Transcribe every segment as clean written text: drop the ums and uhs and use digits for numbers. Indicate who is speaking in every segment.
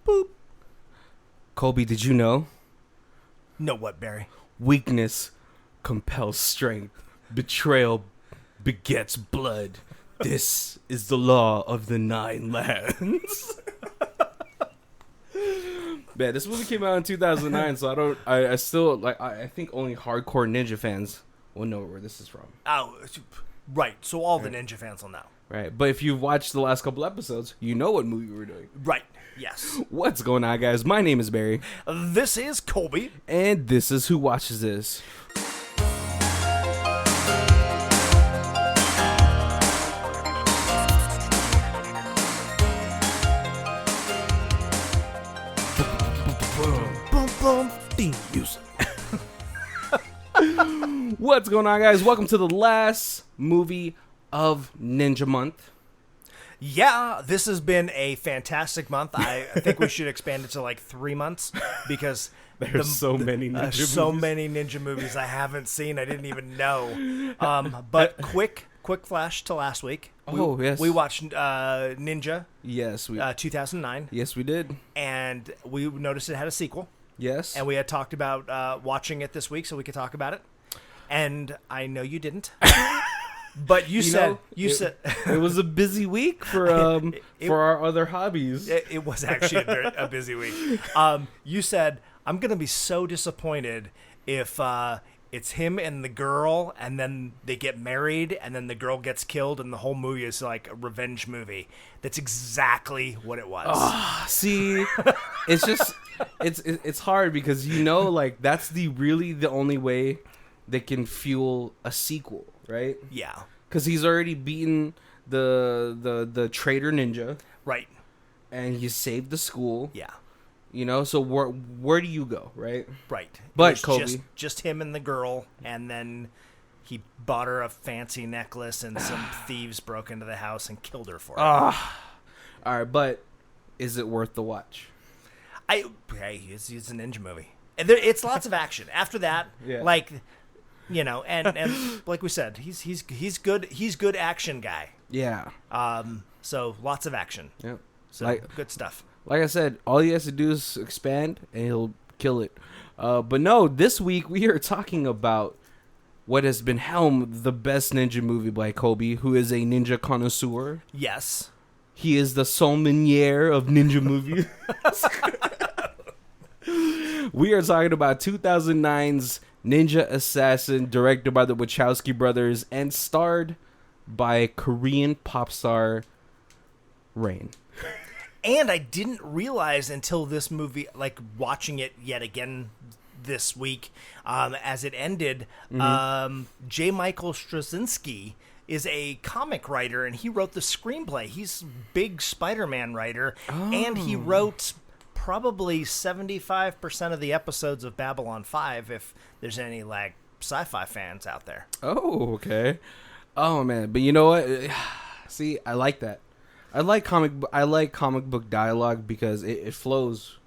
Speaker 1: Boop.
Speaker 2: Colby, did you know?
Speaker 1: Know what, Barry?
Speaker 2: Weakness compels strength. Betrayal begets blood. This is the law of the 9 lands. Man, this movie came out in 2009, so I still, I think only hardcore ninja fans will know where this is from.
Speaker 1: Oh, right. So all the ninja fans will know.
Speaker 2: Right, but if you've watched the last couple episodes, you know what movie we're doing.
Speaker 1: Right. Yes.
Speaker 2: What's going on, guys? My name is Barry.
Speaker 1: This is Colby.
Speaker 2: And this is Who Watches This.
Speaker 1: Boom, boom, theme music.
Speaker 2: What's going on, guys? Welcome to the last movie of Ninja Month.
Speaker 1: Yeah, this has been a fantastic month. I think we should expand it to like 3 months because
Speaker 2: There's so many
Speaker 1: ninja movies I haven't seen. I didn't even know. But quick flash to last week.
Speaker 2: Yes.
Speaker 1: We watched Ninja.
Speaker 2: Yes, we
Speaker 1: 2009.
Speaker 2: Yes, we did.
Speaker 1: And we noticed it had a sequel.
Speaker 2: Yes.
Speaker 1: And we had talked about watching it this week so we could talk about it. And I know you didn't. But you said
Speaker 2: it was a busy week for our other hobbies.
Speaker 1: It was actually a busy week. You said I'm gonna be so disappointed if it's him and the girl, and then they get married, and then the girl gets killed, and the whole movie is like a revenge movie. That's exactly what it was.
Speaker 2: See, it's just it's hard because like that's the only way they can fuel a sequel. Right?
Speaker 1: Yeah.
Speaker 2: Because he's already beaten the traitor ninja.
Speaker 1: Right.
Speaker 2: And he saved the school.
Speaker 1: Yeah.
Speaker 2: So where do you go, right?
Speaker 1: Right.
Speaker 2: But Kobe,
Speaker 1: just him and the girl, and then he bought her a fancy necklace, and some thieves broke into the house and killed her for it.
Speaker 2: All right, but is it worth the watch?
Speaker 1: It's a ninja movie. And it's lots of action. After that, and like we said, he's good. He's good action guy.
Speaker 2: Yeah.
Speaker 1: So lots of action.
Speaker 2: Yep.
Speaker 1: So good stuff.
Speaker 2: Like I said, all he has to do is expand, and he'll kill it. But no, this week we are talking about what has been helmed the best ninja movie by Kobe, who is a ninja connoisseur.
Speaker 1: Yes.
Speaker 2: He is the sommelier of ninja movies. We are talking about 2009's Ninja Assassin, directed by the Wachowski brothers and starred by Korean pop star Rain.
Speaker 1: And I didn't realize until this movie, like watching it yet again this week, as it ended, J. Michael Straczynski is a comic writer, and he wrote the screenplay. He's a big Spider-Man writer, and he wrote probably 75% of the episodes of Babylon 5, if there's any sci-fi fans out there.
Speaker 2: Oh, okay. Oh man, but you know what? See, I like that. I like comic book dialogue because it flows.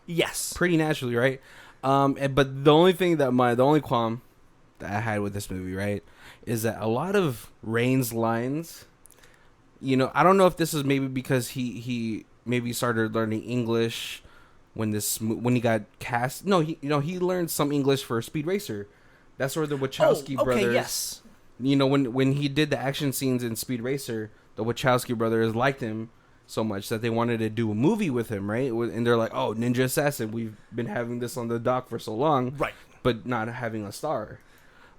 Speaker 1: Yes.
Speaker 2: Pretty naturally, right? But the only qualm that I had with this movie, right, is that a lot of Rain's lines, I don't know if this is maybe because he maybe started learning English when he got cast. No, he learned some English for Speed Racer. That's where the Wachowski brothers.
Speaker 1: Yes.
Speaker 2: When he did the action scenes in Speed Racer, the Wachowski brothers liked him so much that they wanted to do a movie with him, right? And they're like, "Oh, Ninja Assassin, we've been having this on the dock for so long,
Speaker 1: right? But
Speaker 2: not having a star."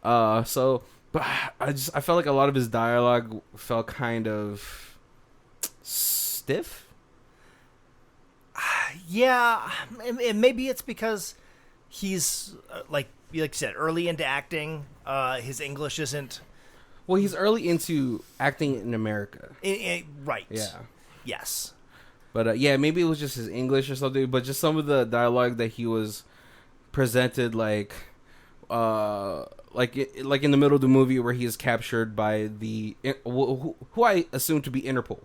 Speaker 2: But I felt like a lot of his dialogue felt kind of stiff.
Speaker 1: Yeah, and maybe it's because he's like you said, early into acting. His English isn't.
Speaker 2: Well, he's early into acting in America.
Speaker 1: Right.
Speaker 2: Yeah.
Speaker 1: Yes.
Speaker 2: But maybe it was just his English or something. But just some of the dialogue that he was presented, like in the middle of the movie where he is captured by who I assume to be Interpol,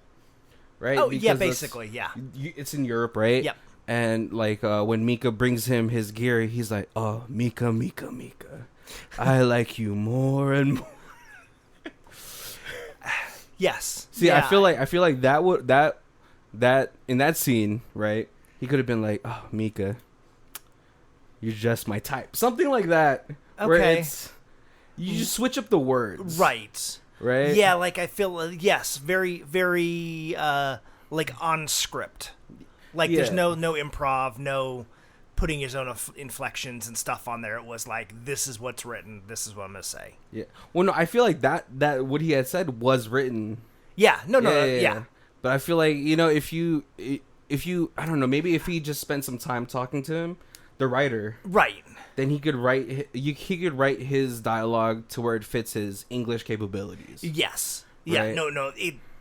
Speaker 2: right?
Speaker 1: Oh, yeah, basically, yeah.
Speaker 2: It's in Europe, right?
Speaker 1: Yep.
Speaker 2: And when Mika brings him his gear, he's like, "Oh, Mika, I like you more and more."
Speaker 1: Yes.
Speaker 2: See, yeah. I feel like that in that scene, right? he could have been like, "Oh, Mika, you're just my type," something like that.
Speaker 1: Okay.
Speaker 2: Where you just switch up the words,
Speaker 1: Right.
Speaker 2: right?
Speaker 1: Yeah, like I feel yes, very very like on script. Like there's no improv, no putting his own inflections and stuff on there. It was like, this is what's written. This is what I'm gonna say.
Speaker 2: Yeah. Well, no, I feel like that what he had said was written.
Speaker 1: Yeah. Yeah.
Speaker 2: But I feel like, you know, if you I don't know, maybe if he just spent some time talking to him, the writer,
Speaker 1: right,
Speaker 2: then he could write his dialogue to where it fits his English capabilities.
Speaker 1: Yes. Yeah.
Speaker 2: Right?
Speaker 1: No.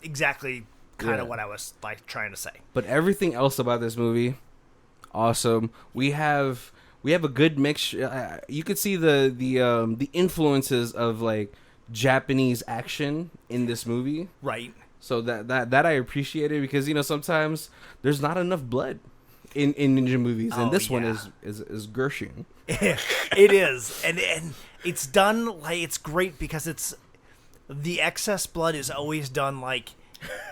Speaker 1: Exactly. Kind of what I was like trying to say.
Speaker 2: But everything else about this movie, awesome. We have a good mixture. You could see the influences of like Japanese action in this movie.
Speaker 1: Right.
Speaker 2: So that I appreciated, because, you know, sometimes there's not enough blood in ninja movies, and this one is gushing.
Speaker 1: It is, and it's done like, it's great because it's the excess blood is always done like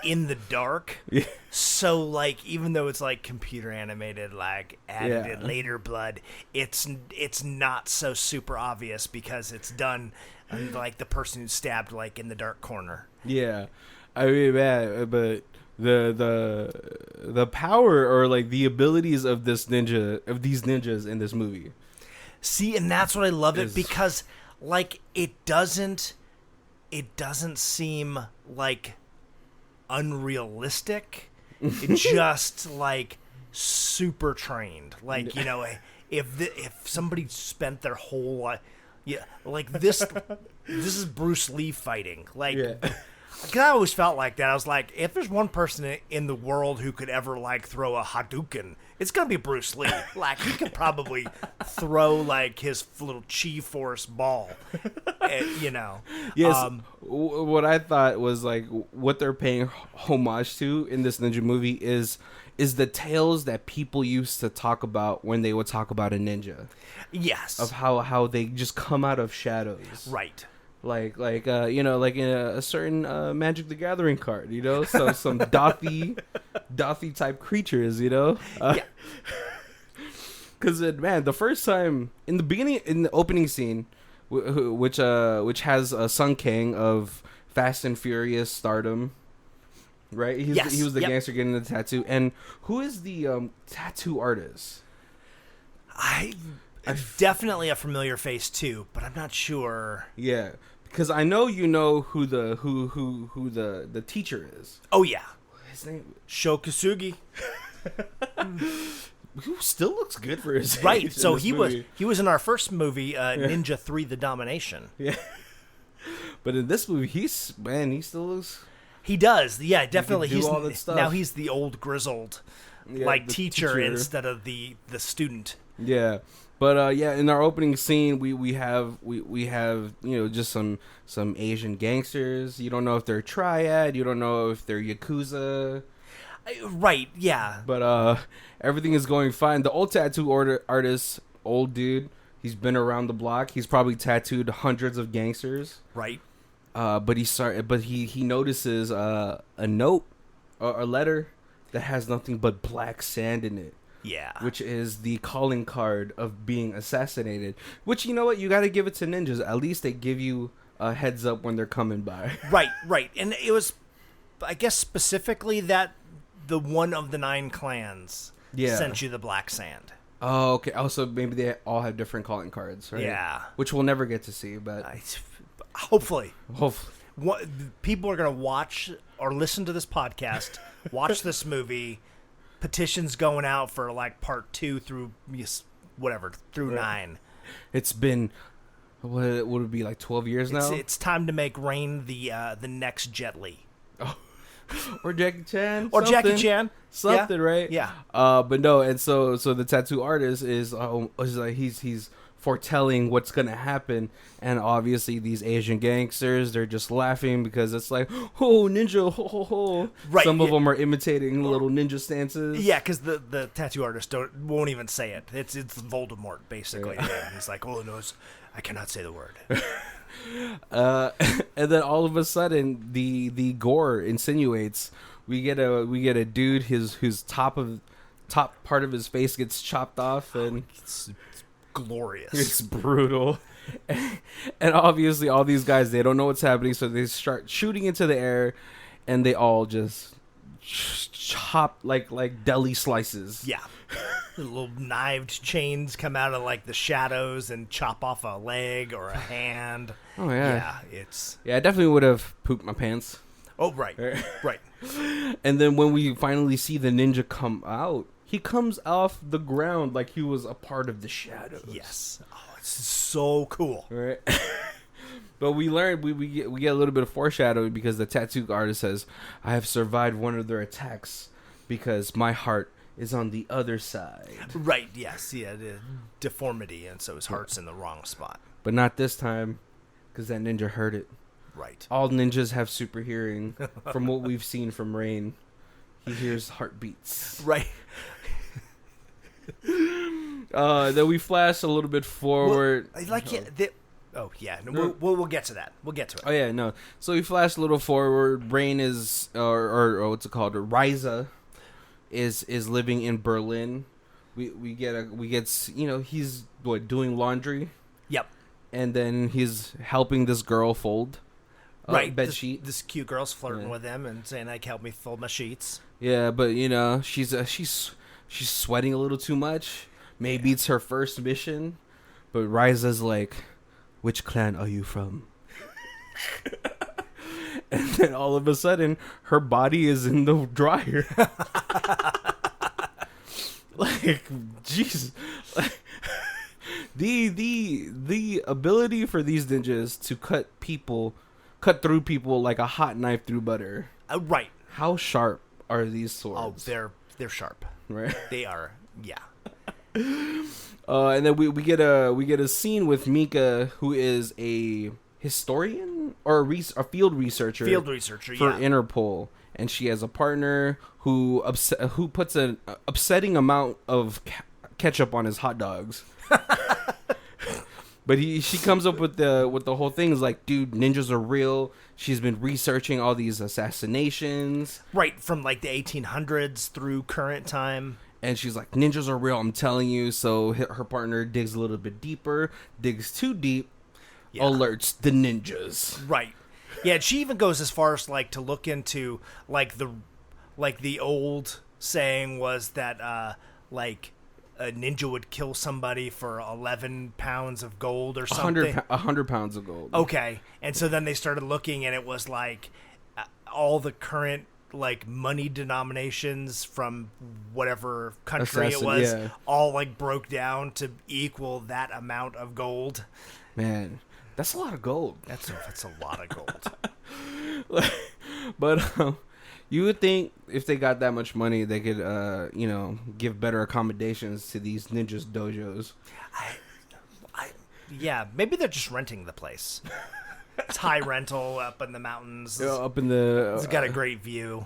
Speaker 1: in the dark.
Speaker 2: Yeah.
Speaker 1: So like, even though it's like computer animated, like added in later blood, it's not so super obvious because it's done like the person who stabbed like in the dark corner.
Speaker 2: Yeah, I mean, man, but the power or like the abilities of these ninjas in this movie.
Speaker 1: See, and that's what I love it because like it doesn't seem like unrealistic. It just like super trained. Like, you know, if somebody spent their whole life, like this is Bruce Lee fighting. Like, cause I always felt like that. I was like, if there's one person in the world who could ever like throw a Hadouken, it's gonna be Bruce Lee. Like, he could probably throw like his little Chi Force ball, you know.
Speaker 2: Yes. What I thought was like what they're paying homage to in this ninja movie is the tales that people used to talk about when they would talk about a ninja.
Speaker 1: Yes.
Speaker 2: Of how they just come out of shadows.
Speaker 1: Right.
Speaker 2: Like you know, like in a certain Magic the Gathering card, you know, so some dothy type creatures, you know.
Speaker 1: Yeah.
Speaker 2: Because man, the first time in the opening scene, which has Sun Kang of Fast and Furious stardom, right? He was the gangster getting the tattoo. And who is the tattoo artist?
Speaker 1: Definitely a familiar face too, but I'm not sure.
Speaker 2: Yeah, because I know you know who the teacher is.
Speaker 1: Oh yeah,
Speaker 2: his name
Speaker 1: Sho Kosugi.
Speaker 2: Who still looks good for his age.
Speaker 1: Right. So he
Speaker 2: movie.
Speaker 1: was in our first movie, Ninja 3: The Domination.
Speaker 2: Yeah. But in this movie, he still looks.
Speaker 1: He does. Yeah, definitely.
Speaker 2: He's all that stuff.
Speaker 1: Now he's the old grizzled, like teacher instead of the student.
Speaker 2: Yeah. But in our opening scene, we have you know, just some Asian gangsters. You don't know if they're triad. You don't know if they're Yakuza.
Speaker 1: Right. Yeah.
Speaker 2: But everything is going fine. The old tattoo artist, old dude, he's been around the block. He's probably tattooed hundreds of gangsters.
Speaker 1: Right.
Speaker 2: But he notices a note or a letter that has nothing but black sand in it.
Speaker 1: Yeah.
Speaker 2: Which is the calling card of being assassinated. Which, you know what? You got to give it to ninjas. At least they give you a heads up when they're coming by.
Speaker 1: Right. And it was, I guess, specifically that the one of the 9 clans sent you the black sand.
Speaker 2: Oh, okay. Also, maybe they all have different calling cards, right?
Speaker 1: Yeah.
Speaker 2: Which we'll never get to see, but...
Speaker 1: Hopefully.
Speaker 2: People
Speaker 1: are going to watch or listen to this podcast, watch this movie... Petitions going out for like part 2 through whatever through 9.
Speaker 2: It's been what would it be, like 12 years now?
Speaker 1: It's time to make Rain the next Jet Li.
Speaker 2: Oh. Or Jackie Chan.
Speaker 1: Jackie Chan.
Speaker 2: Something, yeah. Right?
Speaker 1: Yeah.
Speaker 2: But no, and so the tattoo artist is like he's foretelling what's gonna happen, and obviously these Asian gangsters, they're just laughing because it's like, oh, ninja, ho ho ho. Right. Some of them are imitating little ninja stances.
Speaker 1: Yeah, because the tattoo artist won't even say it. It's Voldemort basically. Yeah. He's like, oh no, I cannot say the word.
Speaker 2: And then all of a sudden, the gore insinuates we get a dude who's top of top part of his face gets chopped off, and
Speaker 1: It's glorious.
Speaker 2: it's brutal. And obviously, all these guys, they don't know what's happening, so they start shooting into the air, and they all just chop like deli slices.
Speaker 1: Yeah. The little knived chains come out of like the shadows and chop off a leg or a hand.
Speaker 2: Oh yeah.
Speaker 1: Yeah,
Speaker 2: I definitely would have pooped my pants.
Speaker 1: Oh, right. Right.
Speaker 2: And then when we finally see the ninja come out, he comes off the ground like he was a part of the shadows.
Speaker 1: Yes. Oh, it's so cool.
Speaker 2: Right. But we learned we get a little bit of foreshadowing because the tattoo artist says, "I have survived one of their attacks because my heart is on the other side."
Speaker 1: Right, yes. Yeah, the deformity, and so his heart's in the wrong spot.
Speaker 2: But not this time, because that ninja heard it.
Speaker 1: Right.
Speaker 2: All ninjas have super hearing. From what we've seen from Rain, he hears heartbeats.
Speaker 1: Right.
Speaker 2: Then we flash a little bit forward.
Speaker 1: Well, I like it. We'll get to that. We'll get to it.
Speaker 2: Oh yeah, no. So we flash a little forward. Rain is, or what's it called? Riza is living in Berlin. We get he's doing laundry.
Speaker 1: Yep.
Speaker 2: And then he's helping this girl fold.
Speaker 1: Right.
Speaker 2: Bed sheet.
Speaker 1: This cute girl's flirting with him and saying, "I can help me fold my sheets."
Speaker 2: Yeah, but she's sweating a little too much. Maybe it's her first mission, but Riza's like, "Which clan are you from?" And then all of a sudden, her body is in the dryer. Like, jeez. Like, the ability for these ninjas to cut through people like a hot knife through butter.
Speaker 1: Right.
Speaker 2: How sharp are these swords?
Speaker 1: Oh, they're sharp.
Speaker 2: Right.
Speaker 1: They are. Yeah.
Speaker 2: And then we get a scene with Mika, who is a historian or a field researcher. For Interpol, and she has a partner who puts an upsetting amount of ketchup on his hot dogs. But she comes up with the whole thing is like, dude, ninjas are real. She's been researching all these assassinations.
Speaker 1: Right, from like the 1800s through current time.
Speaker 2: And she's like, ninjas are real, I'm telling you. So her partner digs a little bit deeper, digs too deep, alerts the ninjas.
Speaker 1: Right. Yeah, and she even goes as far as like to look into like the old saying was that like a ninja would kill somebody for 11 pounds of gold or something.
Speaker 2: 100 pounds of gold.
Speaker 1: Okay. And so then they started looking, and it was like all the current like money denominations from whatever country it was, all like broke down to equal that amount of gold.
Speaker 2: Man, that's a lot of gold.
Speaker 1: That's a lot of gold.
Speaker 2: But you would think if they got that much money, they could, give better accommodations to these ninjas dojos.
Speaker 1: Yeah, maybe they're just renting the place. It's high rental up in the mountains.
Speaker 2: Up in the...
Speaker 1: It's got a great view.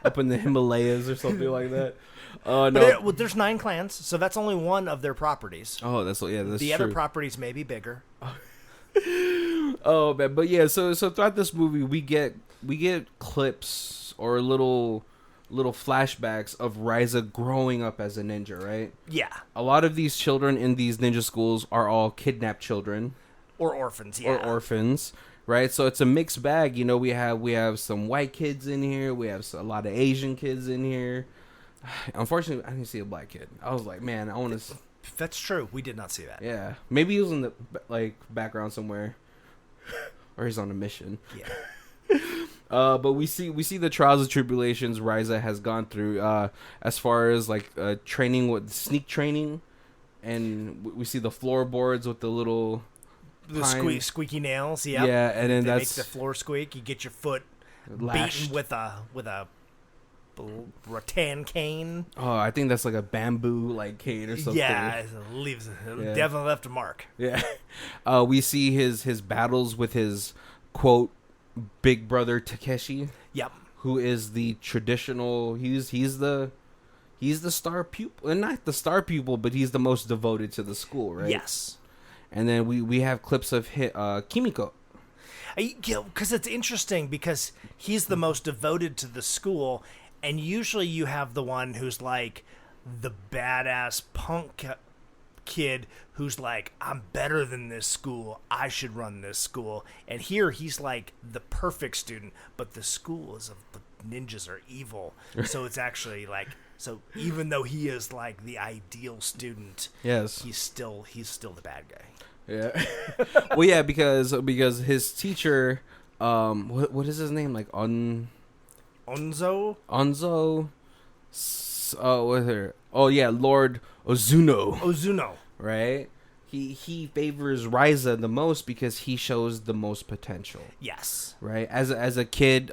Speaker 2: Up in the Himalayas or something like that.
Speaker 1: No. There's 9 clans, so that's only one of their properties.
Speaker 2: Oh, that's
Speaker 1: the
Speaker 2: true.
Speaker 1: other properties may be bigger.
Speaker 2: Oh man, but yeah, so throughout this movie we get clips or little flashbacks of Riza growing up as a ninja, right?
Speaker 1: Yeah.
Speaker 2: A lot of these children in these ninja schools are all kidnapped children.
Speaker 1: Or orphans, yeah.
Speaker 2: Or orphans, right? So it's a mixed bag. We have some white kids in here. We have a lot of Asian kids in here. Unfortunately, I didn't see a black kid. I was like, man, I want to...
Speaker 1: That's true. We did not see that.
Speaker 2: Yeah. Maybe he was in the background somewhere. Or he's on a mission.
Speaker 1: Yeah.
Speaker 2: But we see the trials and tribulations Riza has gone through as far as training with sneak training, and we see the floorboards with the little...
Speaker 1: The squeaky nails, yeah.
Speaker 2: Yeah, and then
Speaker 1: make the floor squeak. You get your foot beaten with a rattan cane.
Speaker 2: Oh, I think that's like a bamboo cane or something.
Speaker 1: Yeah, it definitely left a mark.
Speaker 2: Yeah. We see his battles with his quote big brother Takeshi.
Speaker 1: Yep.
Speaker 2: Who is the traditional? He's the star pupil, and not the star pupil, but he's the most devoted to the school, right?
Speaker 1: Yes.
Speaker 2: And then we have clips of Kimiko.
Speaker 1: Because it's interesting because he's the most devoted to the school, And usually you have the one who's like the badass punk kid who's like, I'm better than this school, I should run this school. And here he's like the perfect student, but the school is of the ninjas are evil. So it's actually like, so even though he is like the ideal student,
Speaker 2: yes,
Speaker 1: he's still the bad guy.
Speaker 2: Yeah. Well, yeah, because his teacher, what is his name? Like Onzo. With her. Oh yeah, Lord Ozuno. Right. He favors Ryza the most because he shows the most potential.
Speaker 1: Yes.
Speaker 2: Right. As a kid,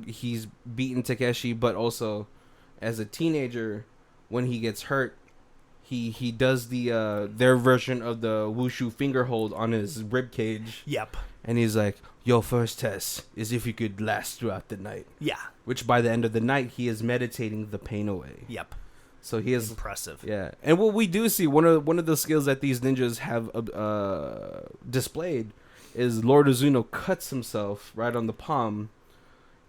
Speaker 2: he's beaten Takeshi, but also as a teenager, when he gets hurt, he does their version of the wushu finger hold on his rib cage.
Speaker 1: Yep.
Speaker 2: And he's like, your first test is if you could last throughout the night.
Speaker 1: Yeah.
Speaker 2: Which by the end of the night, he is meditating the pain away.
Speaker 1: Yep.
Speaker 2: So he is
Speaker 1: impressive.
Speaker 2: Yeah. And what we do see, one of the skills that these ninjas have displayed is Lord Ozuno cuts himself right on the palm,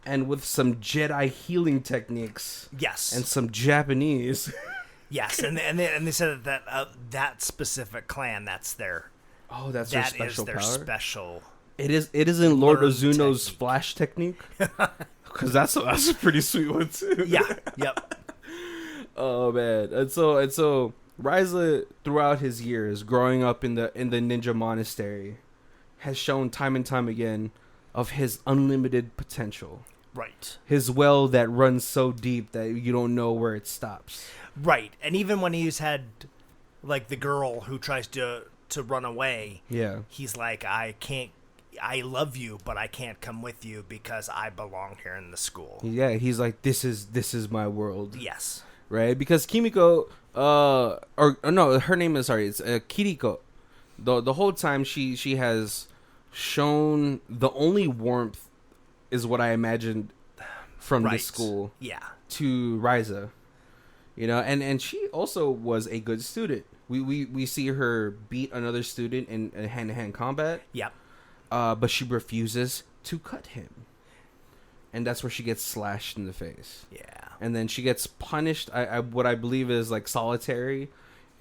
Speaker 2: and with some Jedi healing techniques.
Speaker 1: Yes.
Speaker 2: And some Japanese.
Speaker 1: Yes, and they said that that specific clan, that's their
Speaker 2: their special power.
Speaker 1: Special.
Speaker 2: It isn't Lord Ozuno's
Speaker 1: technique.
Speaker 2: splash technique, because that's a pretty sweet one too.
Speaker 1: Yeah. Yep.
Speaker 2: Oh man, and so Ryza throughout his years growing up in the ninja monastery has shown time and time again of his unlimited potential.
Speaker 1: Right.
Speaker 2: His well that runs so deep that you don't know where it stops.
Speaker 1: Right. And even when he's had like the girl who tries to run away,
Speaker 2: yeah,
Speaker 1: he's like, I love you, but I can't come with you because I belong here in the school.
Speaker 2: Yeah, he's like, this is my world.
Speaker 1: Yes.
Speaker 2: Right? Because Kimiko her name is it's Kiriko. The whole time she has shown the only warmth is what I imagined from
Speaker 1: right.
Speaker 2: this school.
Speaker 1: Yeah.
Speaker 2: To Ryza. You know, and she also was a good student. We see her beat another student in hand-to-hand combat.
Speaker 1: Yep.
Speaker 2: But she refuses to cut him. And that's where she gets slashed in the face.
Speaker 1: Yeah.
Speaker 2: And then she gets punished, what I believe is like solitary,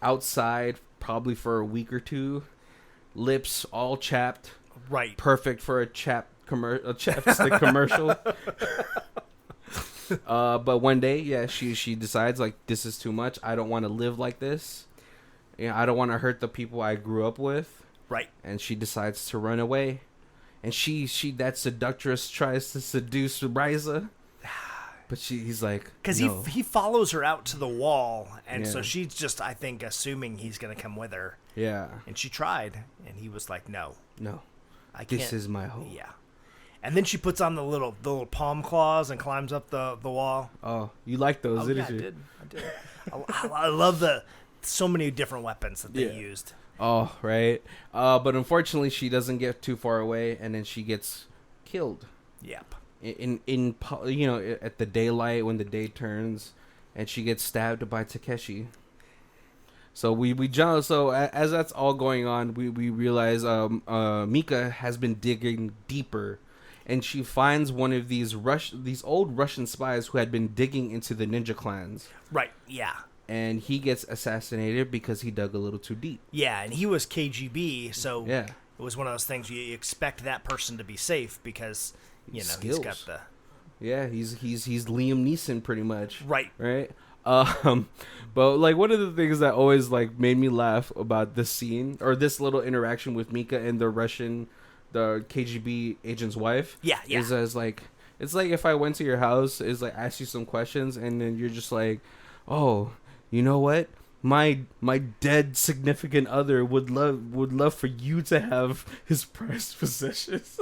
Speaker 2: outside, probably for a week or two. Lips all chapped.
Speaker 1: Right.
Speaker 2: Perfect for a chapstick commercial. But one day, yeah, she decides like, this is too much. I don't want to live like this. You know, I don't want to hurt the people I grew up with.
Speaker 1: Right.
Speaker 2: And she decides to run away. And she that seductress tries to seduce Ryza. But he's like,
Speaker 1: because
Speaker 2: no.
Speaker 1: he follows her out to the wall, and
Speaker 2: Yeah.
Speaker 1: so she's just, I think, assuming he's gonna come with her.
Speaker 2: Yeah.
Speaker 1: And she tried, and he was like, no, I can't.
Speaker 2: This is my home.
Speaker 1: Yeah. And then she puts on the little palm claws and climbs up the wall.
Speaker 2: Oh, you like those, didn't you?
Speaker 1: I did. I love so many different weapons that they used.
Speaker 2: Oh, right. But unfortunately, she doesn't get too far away, and then she gets killed.
Speaker 1: Yep.
Speaker 2: In at the daylight when the day turns, and she gets stabbed by Takeshi. So we jump. So as that's all going on, we realize Mika has been digging deeper, and she finds one of these old Russian spies who had been digging into the ninja clans.
Speaker 1: Right. Yeah.
Speaker 2: And he gets assassinated because he dug a little too deep.
Speaker 1: Yeah, and he was KGB, so
Speaker 2: yeah.
Speaker 1: It was one of those things you expect that person to be safe because
Speaker 2: Skills.
Speaker 1: He's got the
Speaker 2: he's Liam Neeson pretty much.
Speaker 1: right.
Speaker 2: But like one of the things that always like made me laugh about this scene or this little interaction with Mika and the KGB agent's wife.
Speaker 1: Yeah.
Speaker 2: Is like it's like if I went to your house, is like ask you some questions and then you're just like, oh, you know what? My dead significant other would love for you to have his prized possessions.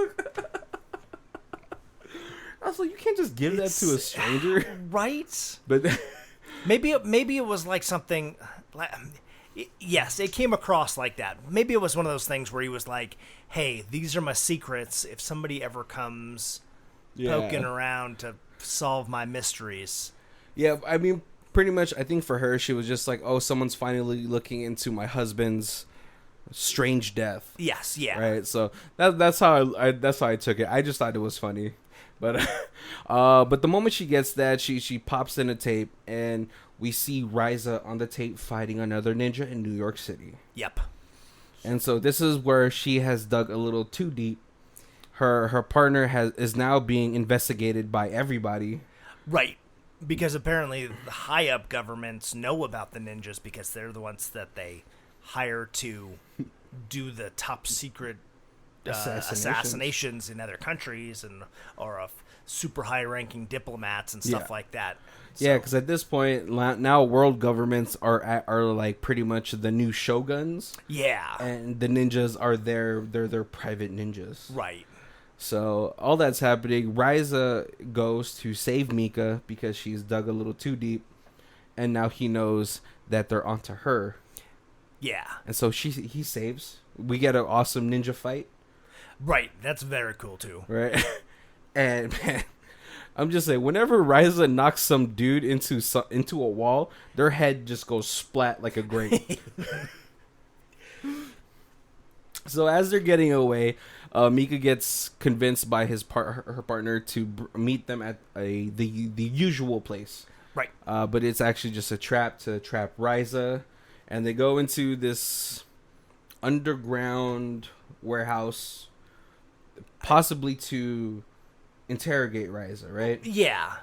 Speaker 2: I was like, you can't just give that to a stranger,
Speaker 1: right?
Speaker 2: But
Speaker 1: maybe it was like something. Yes, it came across like that. Maybe it was one of those things where he was like, "Hey, these are my secrets. If somebody ever comes poking around to solve my mysteries."
Speaker 2: Yeah, I mean, pretty much. I think for her, she was just like, "Oh, someone's finally looking into my husband's strange death."
Speaker 1: Yes. Yeah.
Speaker 2: Right. So that's how I took it. I just thought it was funny. But the moment she gets that, she pops in a tape, and we see Ryza on the tape fighting another ninja in New York City.
Speaker 1: Yep.
Speaker 2: And so this is where she has dug a little too deep. Her partner is now being investigated by everybody.
Speaker 1: Right. Because apparently the high up governments know about the ninjas because they're the ones that they hire to do the top secret assassinations in other countries or of super high ranking diplomats and stuff like that. So,
Speaker 2: yeah, because at this point now world governments are like pretty much the new shoguns.
Speaker 1: Yeah,
Speaker 2: and the ninjas are their private ninjas.
Speaker 1: Right.
Speaker 2: So all that's happening. Ryza goes to save Mika because she's dug a little too deep, and now he knows that they're onto her.
Speaker 1: Yeah.
Speaker 2: And so he saves. We get an awesome ninja fight.
Speaker 1: Right. That's very cool too.
Speaker 2: Right. And man, I'm just saying, whenever Ryza knocks some dude into a wall, their head just goes splat like a grape. So as they're getting away, Mika gets convinced by her partner to meet them at the usual place.
Speaker 1: Right.
Speaker 2: But it's actually just a trap to trap Ryza, and they go into this underground warehouse, possibly to interrogate Ryza, right?
Speaker 1: Yeah.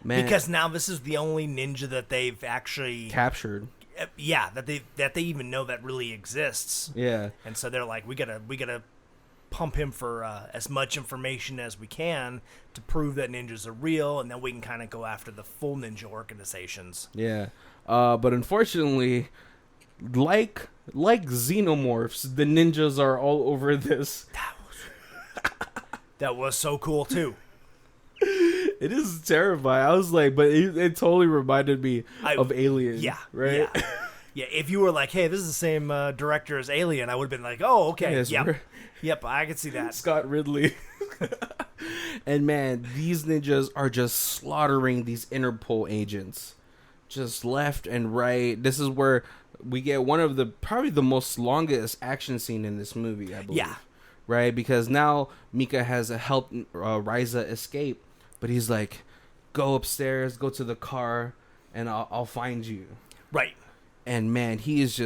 Speaker 2: Man.
Speaker 1: Because now this is the only ninja that they've actually
Speaker 2: Captured.
Speaker 1: Yeah, that they even know that really exists.
Speaker 2: Yeah.
Speaker 1: And so they're like, we gotta pump him for as much information as we can to prove that ninjas are real, and then we can kind of go after the full ninja organizations.
Speaker 2: Yeah. But unfortunately, like xenomorphs, the ninjas are all over this.
Speaker 1: That was so cool too.
Speaker 2: It is terrifying. I was like, but it totally reminded me of Alien.
Speaker 1: Yeah.
Speaker 2: Right?
Speaker 1: Yeah. Yeah, if you were like, hey, this is the same director as Alien, I would have been like, oh, okay.
Speaker 2: Yes,
Speaker 1: Yep, I can see that.
Speaker 2: Scott Ridley. And man, these ninjas are just slaughtering these Interpol agents. Just left and right. This is where we get one of probably the most longest action scene in this movie, I believe.
Speaker 1: Yeah.
Speaker 2: Right? Because now Mika has helped Ryza escape. But he's like, go upstairs, go to the car, and I'll find you.
Speaker 1: Right.
Speaker 2: And man, he's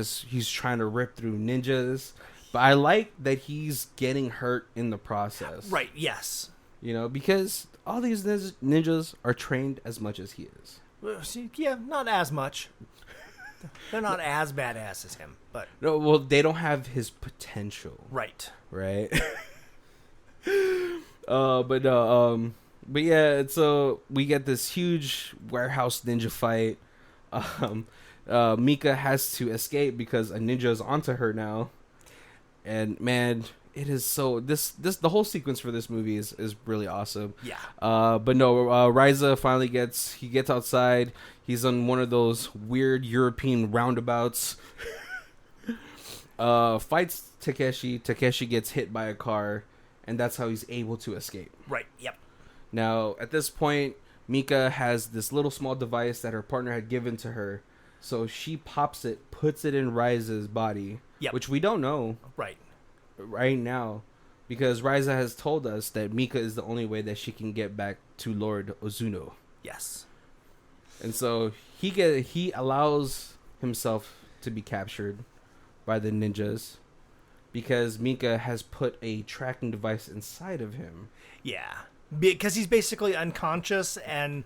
Speaker 2: trying to rip through ninjas. But I like that he's getting hurt in the process.
Speaker 1: Right, yes.
Speaker 2: You know, because all these ninjas are trained as much as he is.
Speaker 1: Well, see, yeah, not as much. They're not as badass as him, but...
Speaker 2: No, well, they don't have his potential.
Speaker 1: Right.
Speaker 2: Right? But yeah, so we get this huge warehouse ninja fight. Mika has to escape because a ninja is onto her now. And man, it is so the whole sequence for this movie is really awesome.
Speaker 1: Yeah.
Speaker 2: But no, Ryza finally gets outside. He's on one of those weird European roundabouts. Fights Takeshi. Takeshi gets hit by a car, and that's how he's able to escape.
Speaker 1: Right. Yep.
Speaker 2: Now, at this point, Mika has this little small device that her partner had given to her. So she pops it, puts it in Ryza's body, which we don't know right now, because Ryza has told us that Mika is the only way that she can get back to Lord Ozuno.
Speaker 1: Yes.
Speaker 2: And so he allows himself to be captured by the ninjas because Mika has put a tracking device inside of him.
Speaker 1: Yeah. Because he's basically unconscious and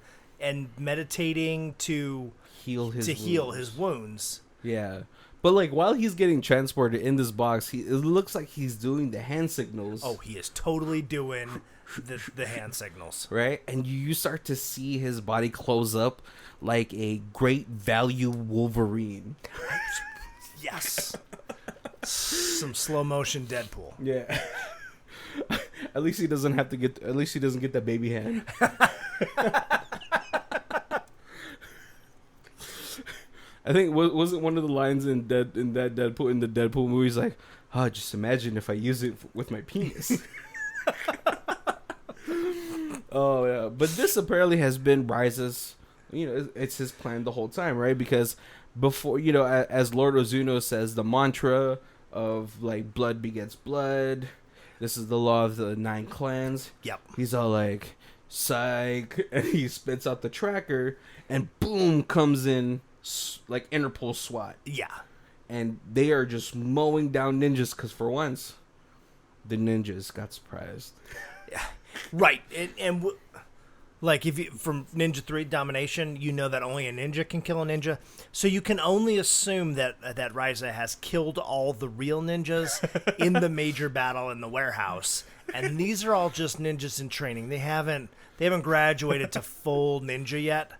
Speaker 1: meditating to heal his wounds.
Speaker 2: Yeah. But like while he's getting transported in this box, it looks like he's doing the hand signals.
Speaker 1: Oh, he is totally doing the hand signals.
Speaker 2: Right? And you start to see his body close up like a great value Wolverine.
Speaker 1: Yes. Some slow motion Deadpool.
Speaker 2: Yeah. At least he doesn't get that baby hand. I think wasn't one of the lines in the Deadpool movie, he's like, "Oh, just imagine if I use it with my penis." Oh yeah, but this apparently has been Ryza's. It's his plan the whole time, right? Because before, as Lord Ozuno says, the mantra of like blood begets blood. This is the law of the 9 clans.
Speaker 1: Yep.
Speaker 2: He's all like, psych, and he spits out the tracker, and boom, comes in like Interpol SWAT.
Speaker 1: Yeah.
Speaker 2: And they are just mowing down ninjas because for once, the ninjas got surprised.
Speaker 1: Yeah. Right. Like if you from Ninja 3 Domination, you know that only a ninja can kill a ninja. So you can only assume that Ryza has killed all the real ninjas in the major battle in the warehouse. And these are all just ninjas in training. They haven't graduated to full ninja yet.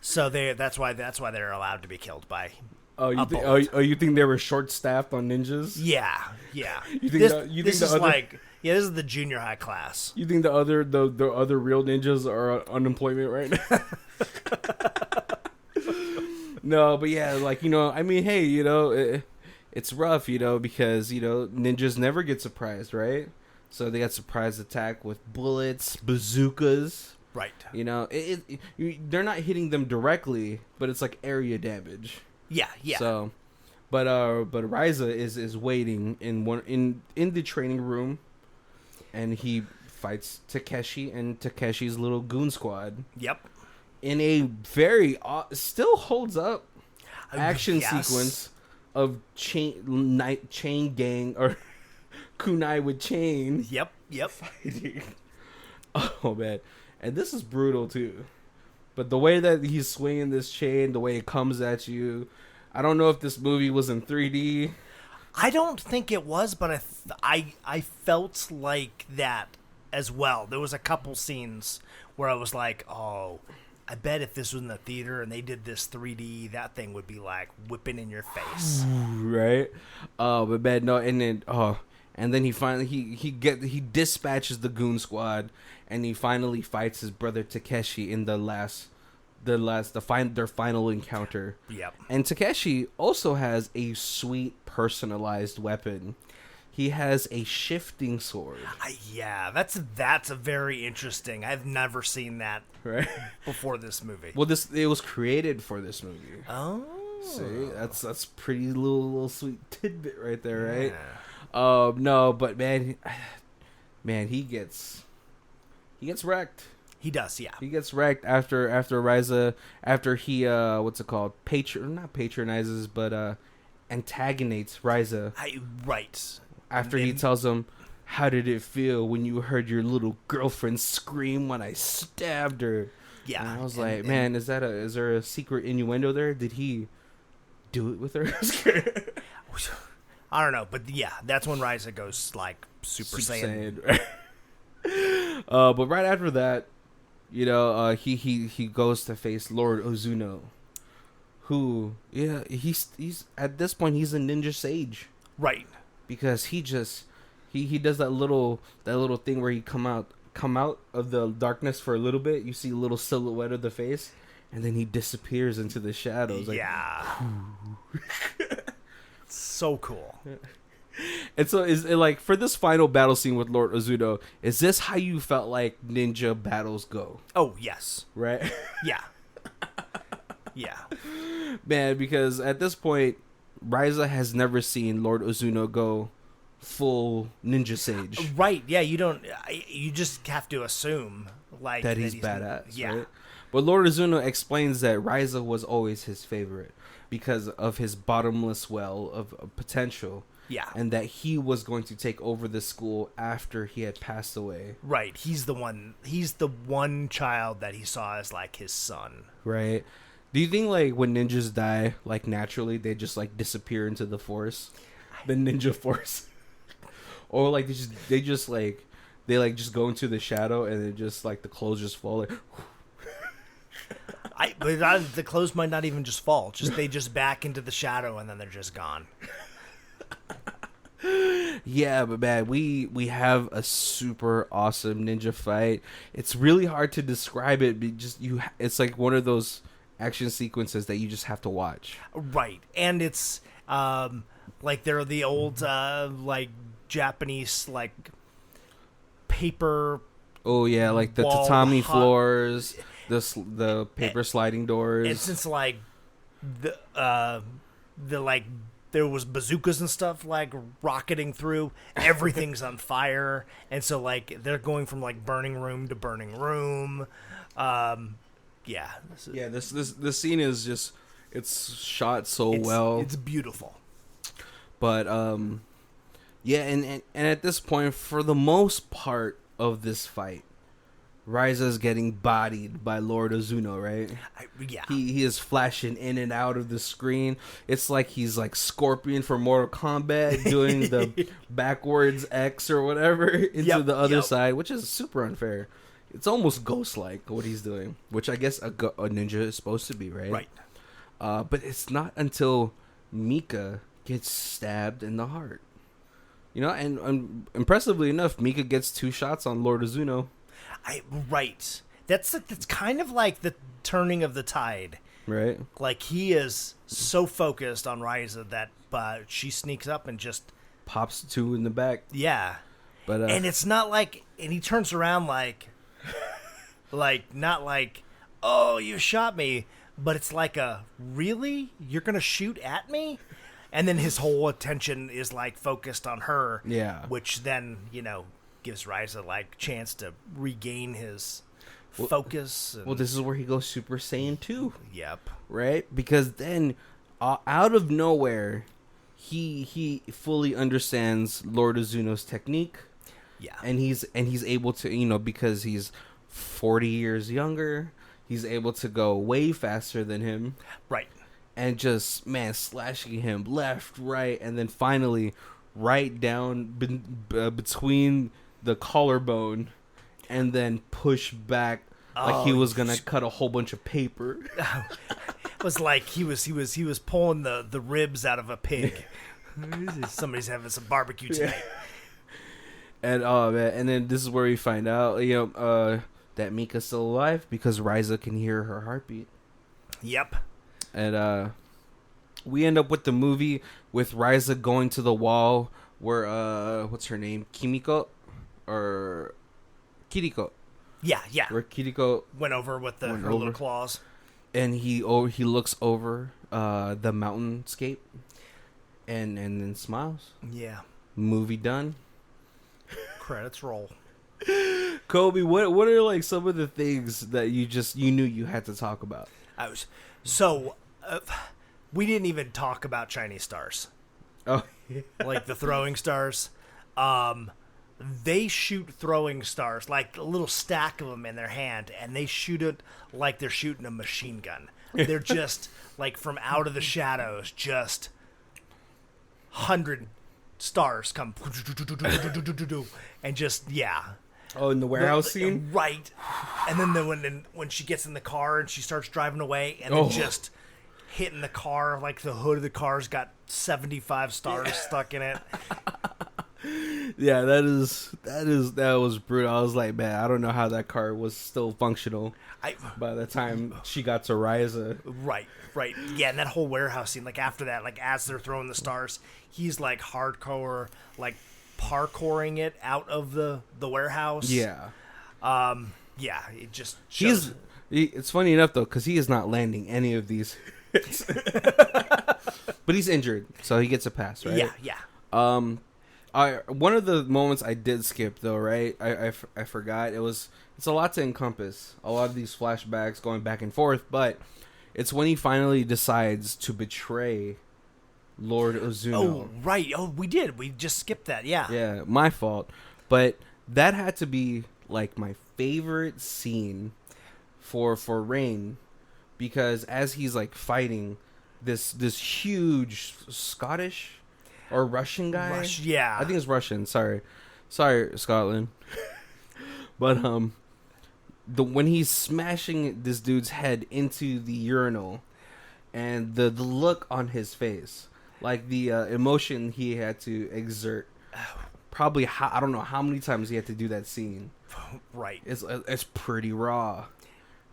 Speaker 1: So that's why they're allowed to be killed by
Speaker 2: you think they were short staffed on ninjas?
Speaker 1: Yeah.
Speaker 2: This
Speaker 1: is the junior high class.
Speaker 2: You think the other real ninjas are on unemployment right now? No, but yeah, like, I mean, hey, it's rough, because ninjas never get surprised, right? So they got surprise attack with bullets, bazookas.
Speaker 1: Right.
Speaker 2: They're not hitting them directly, but it's like area damage.
Speaker 1: Yeah.
Speaker 2: So, but Ryza is waiting in the training room, and he fights Takeshi and Takeshi's little goon squad.
Speaker 1: Yep.
Speaker 2: In a very still holds up action sequence of chain gang or kunai with chain.
Speaker 1: Yep.
Speaker 2: Fighting. Oh man, and this is brutal too. But the way that he's swinging this chain, the way it comes at you, I don't know if this movie was in 3D.
Speaker 1: I don't think it was, but I felt like that as well. There was a couple scenes where I was like, oh, I bet if this was in the theater and they did this 3D, that thing would be like whipping in your face.
Speaker 2: Right? But man, no, and then he finally he dispatches the goon squad, and he finally fights his brother Takeshi in their final encounter.
Speaker 1: Yep.
Speaker 2: And Takeshi also has a sweet personalized weapon. He has a shifting sword.
Speaker 1: Yeah, that's a very interesting. I've never seen that before this movie.
Speaker 2: Well, it was created for this movie.
Speaker 1: Oh,
Speaker 2: see, that's pretty little sweet tidbit right there, right?
Speaker 1: Yeah.
Speaker 2: No, but man, he gets wrecked.
Speaker 1: He does, yeah.
Speaker 2: He gets wrecked after Ryza, after he not patronizes, but antagonizates Ryza.
Speaker 1: Right.
Speaker 2: After he tells him, "How did it feel when you heard your little girlfriend scream when I stabbed her?"
Speaker 1: Yeah.
Speaker 2: And I was like, man, is there a secret innuendo there? Did he do it with her?
Speaker 1: I don't know, but yeah, that's when Ryza goes like Super Saiyan.
Speaker 2: But right after that, he goes to face Lord Ozuno, who he's at this point he's a ninja sage,
Speaker 1: right?
Speaker 2: Because he does that little thing where he come out of the darkness for a little bit. You see a little silhouette of the face, and then he disappears into the shadows. Like,
Speaker 1: yeah. So cool.
Speaker 2: And so is it like for this final battle scene with Lord Ozuno, is this how you felt like ninja battles go?
Speaker 1: Oh, yes.
Speaker 2: Right?
Speaker 1: Yeah. Yeah.
Speaker 2: Man, because at this point, Ryza has never seen Lord Ozuno go full ninja sage.
Speaker 1: Right. Yeah, you just have to assume like
Speaker 2: that he's badass.
Speaker 1: Yeah.
Speaker 2: Right? But Lord Ozuno explains that Ryza was always his favorite because of his bottomless well of potential.
Speaker 1: Yeah.
Speaker 2: And that he was going to take over the school after he had passed away.
Speaker 1: Right. He's the one child that he saw as like his son.
Speaker 2: Right. Do you think like when ninjas die, like naturally they just like disappear into the force? The ninja force? Or like they just go into the shadow and then just like the clothes just fall like
Speaker 1: but the clothes might not even just fall. They just back into the shadow and then they're just gone.
Speaker 2: Yeah, but man, we have a super awesome ninja fight. It's really hard to describe it. It's like one of those action sequences that you just have to watch.
Speaker 1: Right, and it's like they're the old like Japanese like paper.
Speaker 2: Oh yeah, like the tatami floors, the paper sliding doors.
Speaker 1: And since like the like there was bazookas and stuff like rocketing through. Everything's on fire, and so like they're going from like burning room to burning room. Yeah,
Speaker 2: this scene is just, it's shot so well.
Speaker 1: It's beautiful.
Speaker 2: But yeah, and at this point, for the most part of this fight, Ryza's getting bodied by Lord Ozuno, right?
Speaker 1: Yeah.
Speaker 2: He is flashing in and out of the screen. It's like he's like Scorpion from Mortal Kombat doing the backwards X or whatever into the other side, which is super unfair. It's almost ghost-like what he's doing, which I guess a ninja is supposed to be, right?
Speaker 1: Right.
Speaker 2: But it's not until Mika gets stabbed in the heart. You know, and impressively enough, Mika gets 2 shots on Lord Ozuno.
Speaker 1: Right. That's kind of like the turning of the tide.
Speaker 2: Right.
Speaker 1: Like, he is so focused on Ryza that she sneaks up and just
Speaker 2: pops 2 in the back.
Speaker 1: Yeah.
Speaker 2: But
Speaker 1: and it's not like, and he turns around like not like, oh, you shot me, but it's like really? You're going to shoot at me? And then his whole attention is like focused on her.
Speaker 2: Yeah.
Speaker 1: Which then, gives Ryza like chance to regain his focus.
Speaker 2: Well, this is where he goes Super Saiyan 2.
Speaker 1: Yep.
Speaker 2: Right? Because then out of nowhere, he fully understands Lord Ozuno's technique.
Speaker 1: Yeah.
Speaker 2: And he's able to, because he's 40 years younger, he's able to go way faster than him.
Speaker 1: Right.
Speaker 2: And just, slashing him left, right, and then finally right down between the collarbone, and then push back like he was gonna cut a whole bunch of paper.
Speaker 1: It was like he was pulling the ribs out of a pig. Somebody's having some barbecue tonight.
Speaker 2: And and then this is where we find out, that Mika's still alive because Ryza can hear her heartbeat.
Speaker 1: Yep.
Speaker 2: And we end up with the movie with Ryza going to the wall where what's her name, Kimiko or Kiriko?
Speaker 1: Yeah.
Speaker 2: Where Kiriko
Speaker 1: went over with her little claws,
Speaker 2: and he looks over the mountainscape, and then smiles.
Speaker 1: Yeah.
Speaker 2: Movie done.
Speaker 1: Credits roll.
Speaker 2: Kobe, what are like some of the things that you knew you had to talk about?
Speaker 1: We didn't even talk about Chinese stars.
Speaker 2: Oh,
Speaker 1: like the throwing stars. They shoot throwing stars, like a little stack of them in their hand, and they shoot it like they're shooting a machine gun. They're just like from out of the shadows, just 100 stars come and just
Speaker 2: Oh, in the warehouse scene,
Speaker 1: right? And then when she gets in the car and she starts driving away, and then just hitting the car, like the hood of the car's got 75 stars stuck in it.
Speaker 2: Yeah, that was brutal. I was like, man, I don't know how that car was still functional by the time she got to Ryza.
Speaker 1: Right. Yeah, and that whole warehouse scene, like after that, like as they're throwing the stars, he's like hardcore, like parkouring it out of the warehouse.
Speaker 2: Yeah.
Speaker 1: Yeah, it just shows.
Speaker 2: It's funny enough though, because he is not landing any of these hits. But he's injured, so he gets a pass, right?
Speaker 1: Yeah.
Speaker 2: One of the moments I did skip though, right? I forgot. It's a lot to encompass. A lot of these flashbacks going back and forth, but it's when he finally decides to betray Lord Ozuno.
Speaker 1: Oh, right. Oh, we did. We just skipped that. Yeah.
Speaker 2: Yeah, my fault. But that had to be like my favorite scene for Rain, because as he's like fighting this huge Scottish or Russian guy.
Speaker 1: Yeah.
Speaker 2: I think it's Russian. Sorry, Scotland. But when he's smashing this dude's head into the urinal, and the look on his face, like the emotion he had to exert, probably I don't know how many times he had to do that scene.
Speaker 1: Right.
Speaker 2: It's pretty raw.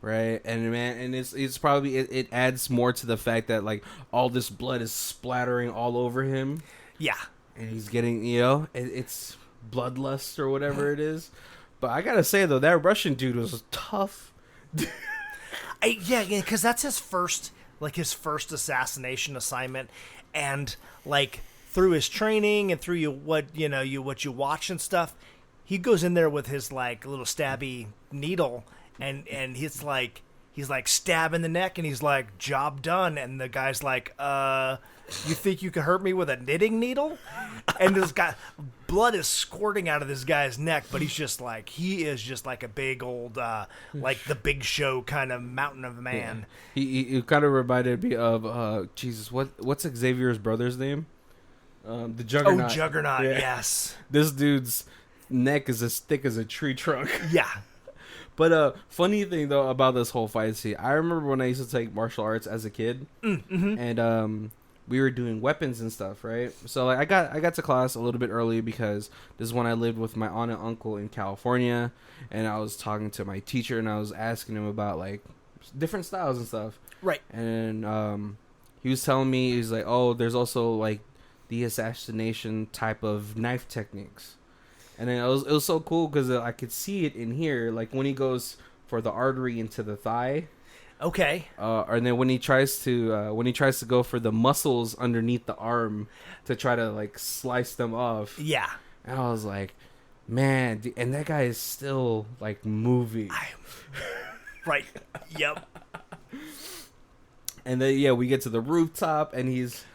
Speaker 2: Right, and it's probably it adds more to the fact that like all this blood is splattering all over him.
Speaker 1: Yeah,
Speaker 2: and he's getting it's bloodlust or whatever it is. But I gotta say though, that Russian dude was tough.
Speaker 1: Yeah, because that's his first like his first assassination assignment, and like through his training and through what you watch and stuff, he goes in there with his like little stabby needle, and he's like stabbing the neck, and he's like, job done, and the guy's like, you think you could hurt me with a knitting needle? And this guy, blood is squirting out of this guy's neck, but he is just like a big old, like the Big Show kind of mountain of a man.
Speaker 2: Yeah. He kind of reminded me of, Jesus, what's Xavier's brother's name? The Juggernaut.
Speaker 1: Oh, Juggernaut, yeah. Yes.
Speaker 2: This dude's neck is as thick as a tree trunk.
Speaker 1: Yeah.
Speaker 2: But funny thing though about this whole fight scene, I remember when I used to take martial arts as a kid, and we were doing weapons and stuff, right? So like I got to class a little bit early because this is when I lived with my aunt and uncle in California, and I was talking to my teacher and I was asking him about like different styles and stuff.
Speaker 1: Right.
Speaker 2: And he was telling me, he's like, oh, there's also like the assassination type of knife techniques. And then it was so cool because I could see it in here, like when he goes for the artery into the thigh.
Speaker 1: Okay.
Speaker 2: And then when he tries to go for the muscles underneath the arm to try to like slice them off.
Speaker 1: Yeah.
Speaker 2: And I was like, man, and that guy is still like moving.
Speaker 1: Right. Yep.
Speaker 2: And then we get to the rooftop, and he's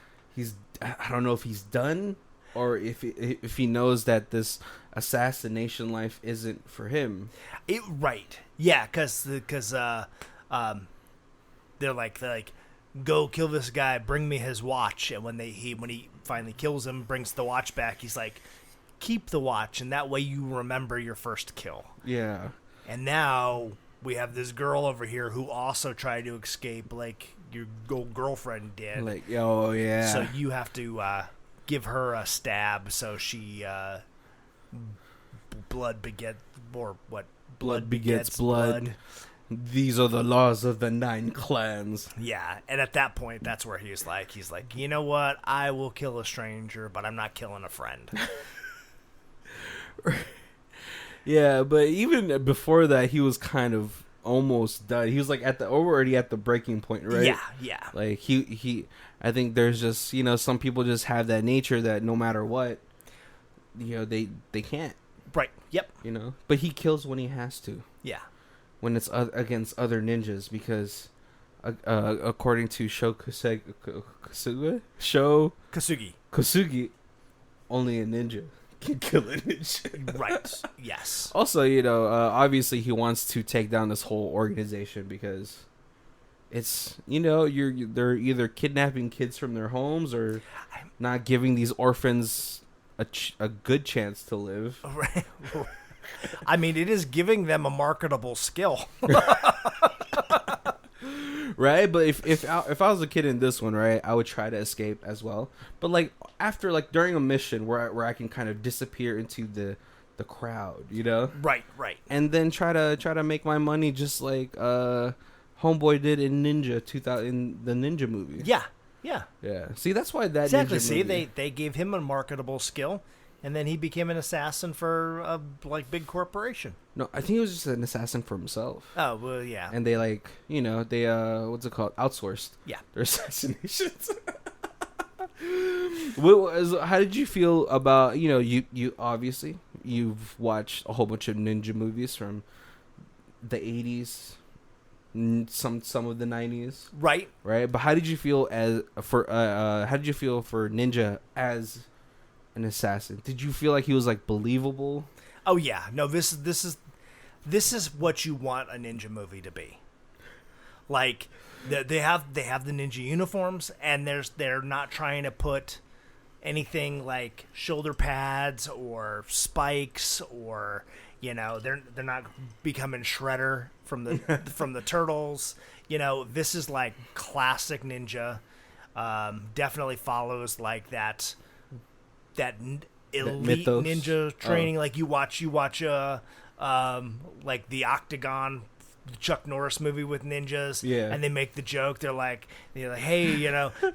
Speaker 2: I don't know if he's done or if he knows that this assassination life isn't for him.
Speaker 1: Right. Yeah, because they're like go kill this guy, bring me his watch, and when he finally kills him, brings the watch back, he's like, keep the watch, and that way you remember your first kill.
Speaker 2: Yeah.
Speaker 1: And now we have this girl over here who also tried to escape like your old girlfriend did.
Speaker 2: Like, oh yeah.
Speaker 1: So you have to give her a stab so she blood begets blood.
Speaker 2: These are the laws of the 9 clans.
Speaker 1: Yeah, and at that point, that's where he's like, you know what? I will kill a stranger, but I'm not killing a friend.
Speaker 2: Yeah, but even before that, he was kind of almost done. He was like already at the breaking point, right?
Speaker 1: Yeah.
Speaker 2: Like he I think there's just, some people just have that nature that no matter what, they can't.
Speaker 1: Right. Yep.
Speaker 2: But he kills when he has to.
Speaker 1: Yeah.
Speaker 2: When it's against other ninjas, because according to Kosugi, only a ninja can kill a ninja.
Speaker 1: Right. Yes.
Speaker 2: Also, obviously he wants to take down this whole organization because it's, they're either kidnapping kids from their homes or not giving these orphans a good chance to live.
Speaker 1: Right. I mean, it is giving them a marketable skill.
Speaker 2: Right? But if I was a kid in this one, right, I would try to escape as well. But like after, like during a mission where I can kind of disappear into the crowd,
Speaker 1: Right.
Speaker 2: And then try to make my money just like Homeboy did in in the Ninja movie.
Speaker 1: Yeah.
Speaker 2: See, that's why that
Speaker 1: exactly.
Speaker 2: Ninja
Speaker 1: See,
Speaker 2: movie,
Speaker 1: they gave him a marketable skill, and then he became an assassin for a big corporation.
Speaker 2: No, I think he was just an assassin for himself.
Speaker 1: Oh well, yeah.
Speaker 2: And they they what's it called? Outsourced.
Speaker 1: Yeah.
Speaker 2: Their assassinations. How did you feel about you obviously you've watched a whole bunch of ninja movies from the 80s, some of the 90s,
Speaker 1: right?
Speaker 2: But how did you feel for Ninja as an assassin? Did you feel like he was like believable?
Speaker 1: Oh yeah, no. This is what you want a ninja movie to be. Like they have the ninja uniforms, and they're not trying to put anything like shoulder pads or spikes, or they're not becoming Shredder from the Turtles. This is like classic ninja. Definitely follows like that elite ninja training. Like you watch like the Octagon Chuck Norris movie with ninjas, and they make the joke. They're like, hey,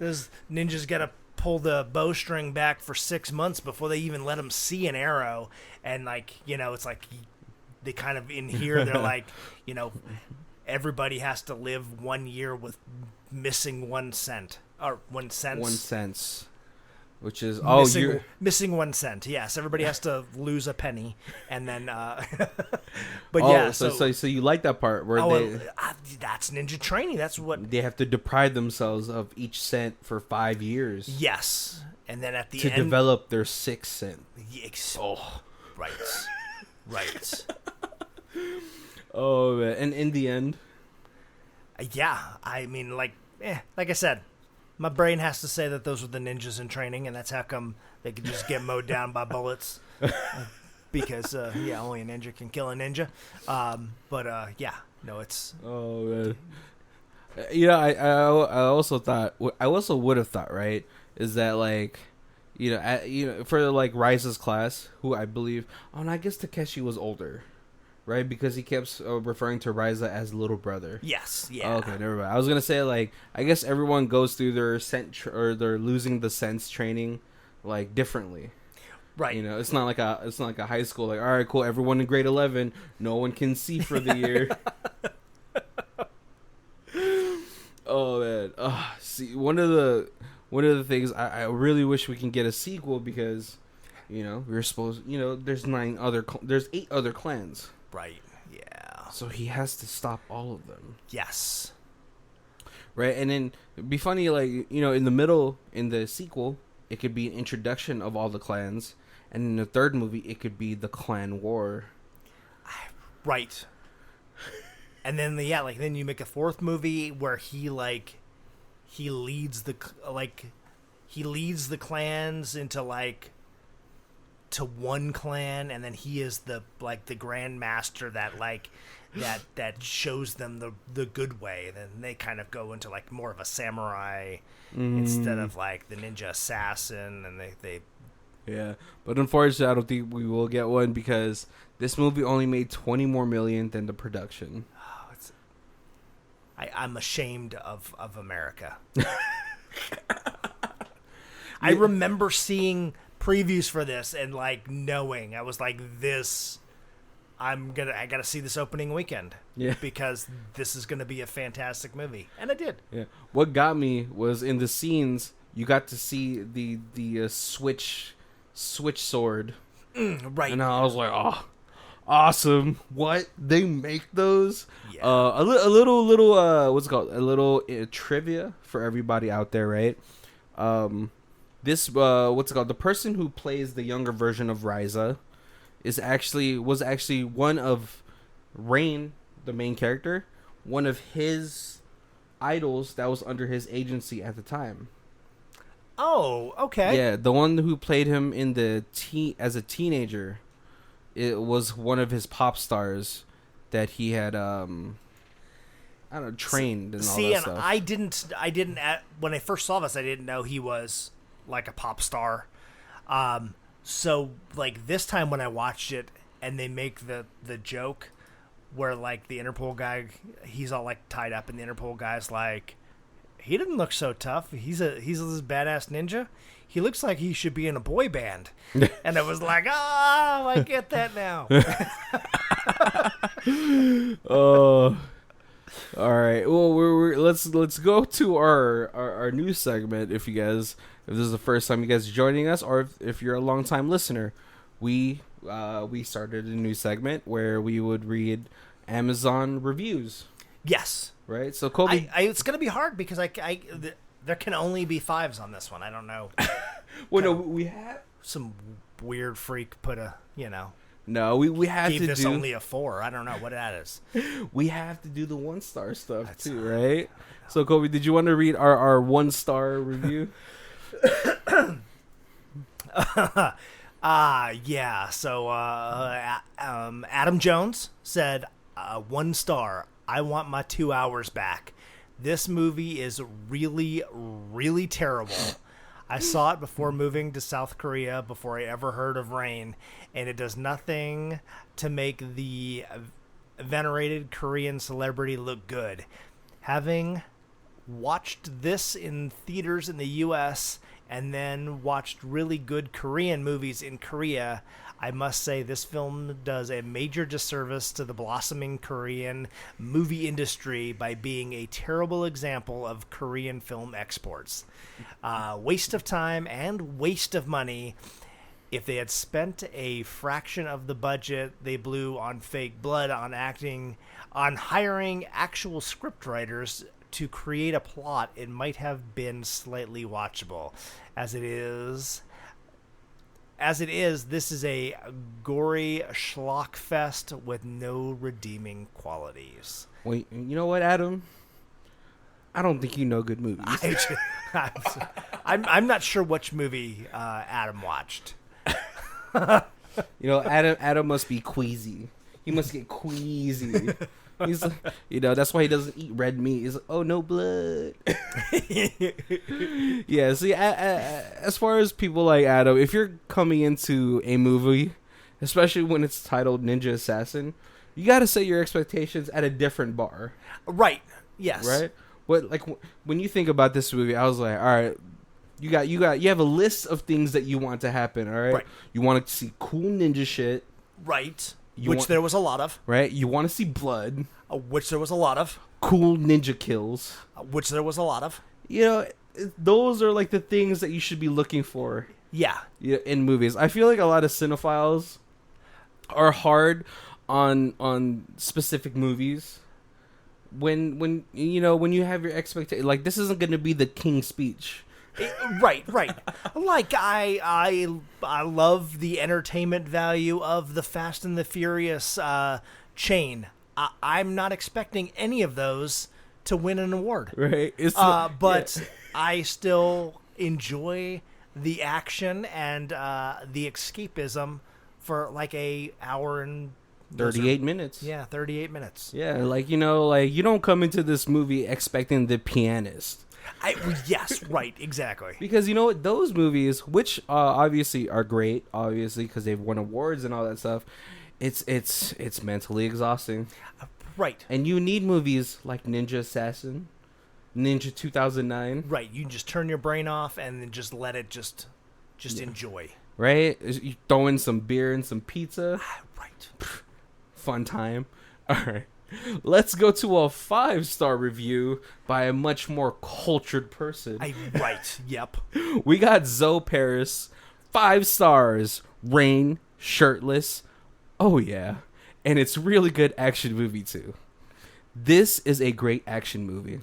Speaker 1: this ninja's got to pull the bowstring back for 6 months before they even let him see an arrow, and like it's like they kind of in here they're like everybody has to live 1 year with missing 1 cent or 1 cent.
Speaker 2: 1 cent. Which is
Speaker 1: missing 1 cent. Yes, everybody has to lose a penny, and then. But
Speaker 2: oh,
Speaker 1: yeah,
Speaker 2: so you like that part where
Speaker 1: that's ninja training. That's what
Speaker 2: they have to deprive themselves of each cent for 5 years.
Speaker 1: Yes, and then at the
Speaker 2: end to develop their 6th cent.
Speaker 1: Right, right.
Speaker 2: Oh man, and in the end,
Speaker 1: yeah, I mean, like I said. My brain has to say that those were the ninjas in training, and that's how come they could just get mowed down by bullets. Because, only a ninja can kill a ninja. It's...
Speaker 2: Oh, man. Yeah, I also would have thought, right, is that, like, for, like, Rise's class, who I believe... Oh, and I guess Takeshi was older. Right, because he kept referring to Ryza as little brother.
Speaker 1: Yes, yeah.
Speaker 2: Oh, okay, never mind. I was gonna say, like, I guess everyone goes through their or their losing the sense training, like, differently.
Speaker 1: Right.
Speaker 2: It's not like a high school. Like, all right, cool. Everyone in grade 11, no one can see for the year. Oh man. See, one of the things I really wish we can get a sequel because, we're supposed. There's 8 other clans.
Speaker 1: Right, yeah.
Speaker 2: So he has to stop all of them.
Speaker 1: Yes.
Speaker 2: Right, and then it'd be funny, like, in the middle, in the sequel, it could be an introduction of all the clans, and in the third movie, it could be the clan war.
Speaker 1: Right. And then, then you make a 4th movie where he leads the clans into, like, to one clan, and then he is the grand master that shows them the good way. Then they kind of go into like more of a samurai instead of like the ninja assassin, and they
Speaker 2: yeah. But unfortunately, I don't think we will get one because this movie only made $20 more million than the production.
Speaker 1: I'm ashamed of America. I remember seeing previews for this and like knowing I was like, I gotta see this opening weekend.
Speaker 2: Yeah.
Speaker 1: Because this is gonna be a fantastic movie. And I did.
Speaker 2: Yeah. What got me was in the scenes you got to see the switch sword.
Speaker 1: Right.
Speaker 2: And I was like, oh, awesome. What? They make those?
Speaker 1: Yeah.
Speaker 2: A little what's it called? A little trivia for everybody out there, right? This what's it called? The person who plays the younger version of Ryza was actually one of Rain, the main character, one of his idols that was under his agency at the time.
Speaker 1: Oh, okay.
Speaker 2: Yeah, the one who played him in as a teenager, it was one of his pop stars that he had trained and all that stuff.
Speaker 1: I didn't when I first saw this, I didn't know he was like a pop star. So like this time when I watched it and they make the joke where like the Interpol guy, he's all like tied up and the Interpol guy's like, he didn't look so tough. He's this badass ninja. He looks like he should be in a boy band. And I was like, I get that now.
Speaker 2: Oh, all right. Well, let's go to our new segment. If this is the first time you guys are joining us, or if you're a long time listener, we started a new segment where we would read Amazon reviews.
Speaker 1: Yes.
Speaker 2: Right. So Kobe,
Speaker 1: it's gonna be hard because there can only be 5s on this one. I don't know.
Speaker 2: Well, no, we have
Speaker 1: some weird freak put a
Speaker 2: No, we have
Speaker 1: gave
Speaker 2: to
Speaker 1: this
Speaker 2: do
Speaker 1: only a 4. I don't know what that is.
Speaker 2: We have to do the 1-star stuff too, right? So Kobe, did you want to read our 1-star review?
Speaker 1: Yeah. So Adam Jones said 1 star. I want my 2 hours back. This movie is really, really terrible. I saw it before moving to South Korea, before I ever heard of Rain, and it does nothing to make the venerated Korean celebrity look good. Having watched this in theaters in the U.S. and then watched really good Korean movies in Korea, I must say this film does a major disservice to the blossoming Korean movie industry by being a terrible example of Korean film exports. Waste of time and waste of money. If they had spent a fraction of the budget they blew on fake blood, on acting, on hiring actual scriptwriters to create a plot, it might have been slightly watchable. As it is, this is a gory schlock fest with no redeeming qualities.
Speaker 2: Wait, you know what, Adam? I don't think you know good movies.
Speaker 1: I'm not sure which movie Adam watched.
Speaker 2: Adam must be queasy. He must get queasy. He's, that's why he doesn't eat red meat. He's like, oh, no blood. Yeah, see, as far as people like Adam, if you're coming into a movie, especially when it's titled Ninja Assassin, you got to set your expectations at a different bar.
Speaker 1: Right. Yes.
Speaker 2: Right? When you think about this movie, I was like, all right, you have a list of things that you want to happen, all right? You want to see cool ninja shit.
Speaker 1: Right. There was a lot of.
Speaker 2: Right? You want to see blood.
Speaker 1: Which there was a lot of.
Speaker 2: Cool ninja kills.
Speaker 1: Which there was a lot of.
Speaker 2: Those are like the things that you should be looking for.
Speaker 1: Yeah.
Speaker 2: In movies. I feel like a lot of cinephiles are hard on specific movies. When you have your expectation, like, this isn't going to be the King's Speech.
Speaker 1: Right. Like, I love the entertainment value of the Fast and the Furious chain. I'm not expecting any of those to win an award.
Speaker 2: Right.
Speaker 1: But I still enjoy the action and the escapism for like a hour and
Speaker 2: 38 minutes.
Speaker 1: Yeah, 38 minutes.
Speaker 2: Yeah, you don't come into this movie expecting The Pianist.
Speaker 1: Yes, right, exactly.
Speaker 2: Because those movies, which obviously are great, obviously because they've won awards and all that stuff, it's mentally exhausting.
Speaker 1: Right.
Speaker 2: And you need movies like Ninja Assassin, Ninja 2009.
Speaker 1: Right, you just turn your brain off and then just let it just enjoy.
Speaker 2: Right? You throw in some beer and some pizza.
Speaker 1: Right.
Speaker 2: Fun time. All right. Let's go to a 5-star review by a much more cultured person.
Speaker 1: Right, yep.
Speaker 2: We got Zoe Paris, 5 stars, Rain, shirtless. Oh, yeah. And it's really good action movie, too. This is a great action movie.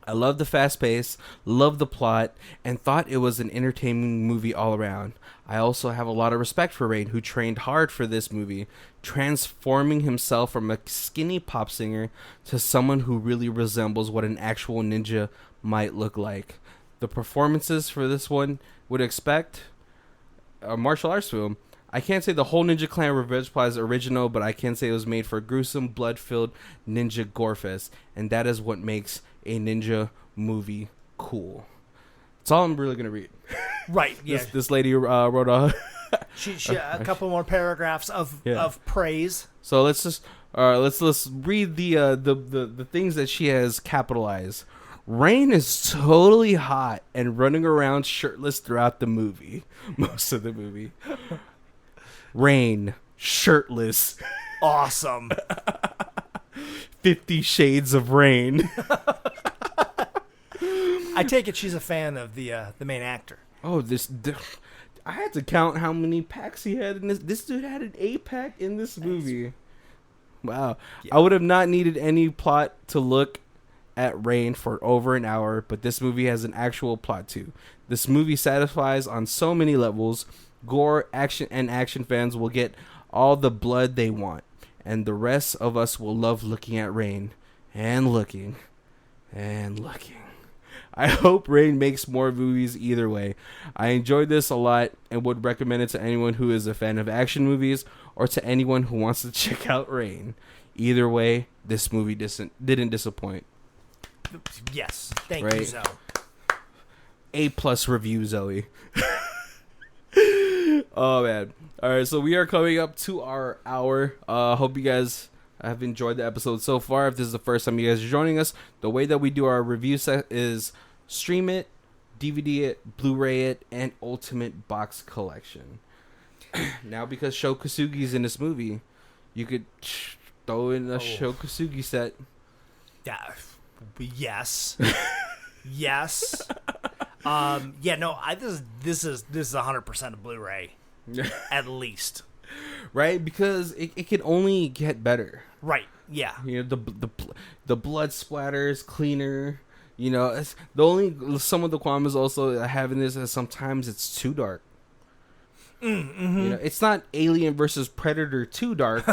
Speaker 2: I love the fast pace, love the plot, and thought it was an entertaining movie all around. I also have a lot of respect for Rain, who trained hard for this movie, transforming himself from a skinny pop singer to someone who really resembles what an actual ninja might look like. The performances for this one would expect a martial arts film. I can't say the whole Ninja Clan Revenge Plot is original, but I can say it was made for a gruesome, blood-filled ninja gorefest, and that is what makes a ninja movie cool. That's all I'm really gonna read.
Speaker 1: Right. Yeah.
Speaker 2: This lady wrote a
Speaker 1: a couple more paragraphs of praise.
Speaker 2: So let's just let's read the things that she has capitalized. Rain is totally hot and running around shirtless throughout the movie. Most of the movie. Rain shirtless.
Speaker 1: Awesome.
Speaker 2: 50 Shades of Rain.
Speaker 1: I take it she's a fan of the main actor.
Speaker 2: Oh, I had to count how many packs he had in this. This dude had an 8-pack in this movie. Wow. Yeah. I would have not needed any plot to look at Rain for over an hour, but this movie has an actual plot too. This movie satisfies on so many levels. Gore, action fans will get all the blood they want, and the rest of us will love looking at Rain and looking and looking. I hope Rain makes more movies either way. I enjoyed this a lot and would recommend it to anyone who is a fan of action movies or to anyone who wants to check out Rain. Either way, this movie didn't disappoint.
Speaker 1: Yes, thank you, Zoe.
Speaker 2: A+ review, Zoe. Oh man! All right, so we are coming up to our hour. Hope you guys have enjoyed the episode so far. If this is the first time you guys are joining us, the way that we do our review set is stream it, DVD it, Blu-ray it, and Ultimate Box Collection. Now, because Sho Kosugi's in this movie, you could throw in a Sho Kosugi set.
Speaker 1: Yeah. Yes. Yes. This is 100% a Blu-ray. At least.
Speaker 2: Right? Because it can only get better.
Speaker 1: Right. Yeah.
Speaker 2: You know, the blood splatters cleaner. You know, it's some of the qualms also having this is sometimes it's too dark.
Speaker 1: Mm-hmm.
Speaker 2: You know, it's not Alien versus Predator too dark.